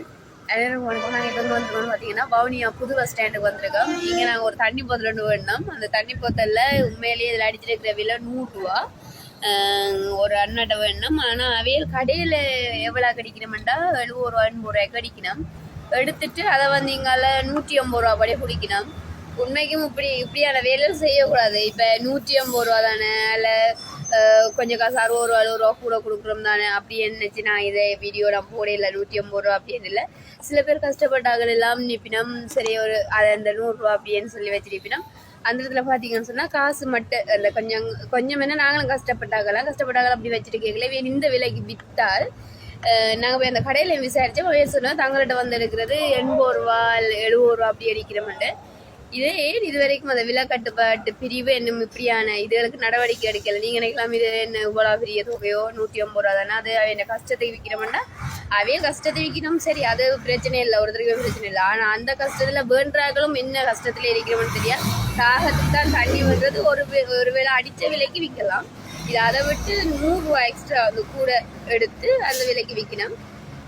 எல்லாரும் வணக்கம். நாங்கள் இப்போ வந்துருக்கோம்னு பார்த்தீங்கன்னா வவுனியா புது பஸ் ஸ்டாண்டுக்கு வந்திருக்கோம். இங்கே நாங்கள் ஒரு தண்ணி போத்தல் ஒன்று வேணும். அந்த தண்ணி போத்தலில் உண்மையிலேயே இதில் அடிச்சிருக்கிற விலை 100 ரூபா. ஒரு அண்ணாட்ட வேணும். ஆனால் அவையல் கடையில் எவ்வளோ கிடைக்கணுமெண்டா 70 ரூபா 80 ரூபாய்க்கு அடிக்கணும். எடுத்துட்டு அதை வந்து இங்கால 150 ரூபா படியே குடிக்கணும். உண்மைக்கும் இப்படியான வேலை செய்யக்கூடாது. இப்போ 150 ரூபா தானே, அதில் கொஞ்சம் காசு 60 ரூபா 70 ரூபா கூட கொடுக்குறோம் தானே அப்படி நினச்சி நான் இதை வீடியோ நான் போடையில 150 ரூபா அப்படின்னு இல்லை. சில பேர் கஷ்டப்பட்டார்கள் எல்லாம் நிப்பினோம். சரி ஒரு அதை அந்த 100 ரூபா அப்படின்னு சொல்லி வச்சிருப்பினோம். அந்த இடத்துல பார்த்தீங்கன்னு சொன்னால் காசு மட்டும் இல்லை, கொஞ்சம் என்ன நாங்களும் கஷ்டப்பட்டாக்கலாம் அப்படி வச்சுட்டு கேட்கல. இந்த விலைக்கு விற்றால் நாங்கள் போய் அந்த கடையில் விசாரித்தோம். அவைய சொன்னால் தங்கள்கிட்ட வந்து எடுக்கிறது 80 ரூபா 70 ரூபா அப்படி அடிக்கிறோம்ட்டு. இதே இது வரைக்கும் அந்த விலை கட்டுப்பாட்டு பிரிவு என்னும் இப்படியான இதுகளுக்கு நடவடிக்கை எடுக்கல. நீங்கள் நினைக்கலாம் இது என்ன இவ்வளோ பெரிய தொகையோ 150 ரூபா தானே, அது அவன் கஷ்டத்தை விற்கிறோம்னா அவையே கஷ்டத்தை விற்கணும். சரி, அது பிரச்சனை இல்லை, ஒருத்தருக்கு பிரச்சனை இல்லை. ஆனால் அந்த கஷ்டத்தில் வேண்டார்களும் என்ன கஷ்டத்தில் இருக்கிறோம்னு தெரியாது. தாகத்துக்கு தான் தண்ணி வர்றது ஒரு வேளை அடித்த விலைக்கு விற்கலாம். இது அதை விட்டு 100 ரூபா எக்ஸ்ட்ரா வந்து கூட எடுத்து அந்த விலைக்கு விற்கணும்.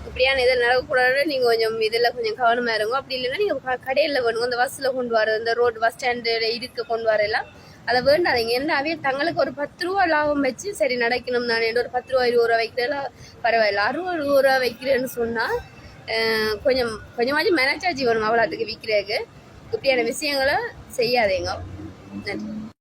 இப்படியான இதில் நடக்கக்கூடாது. நீங்கள் கொஞ்சம் இதில் கொஞ்சம் கவனமாக இருங்க. அப்படி இல்லைன்னா நீங்கள் கடையில் வேணுங்க. அந்த பஸ்ஸில் கொண்டு வர இந்த ரோடு பஸ் ஸ்டாண்டு இதுக்கு கொண்டு வரலாம். அதை வேண்டாதீங்க. என்ன அவையே தங்களுக்கு ஒரு 10 ரூபா லாபம் வச்சு சரி நடக்கணும். நான் ஒரு 10 ரூபா 20 ரூபா வைக்கிறதெல்லாம் பரவாயில்ல. 60 ரூபா வைக்கிறேன்னு சொன்னால் கொஞ்சமாச்சும் மேனேஜாச்சு வேணும் அவ்வளோத்துக்கு விற்கிறதுக்கு. இப்படியான விஷயங்களை செய்யாதீங்க. நன்றி.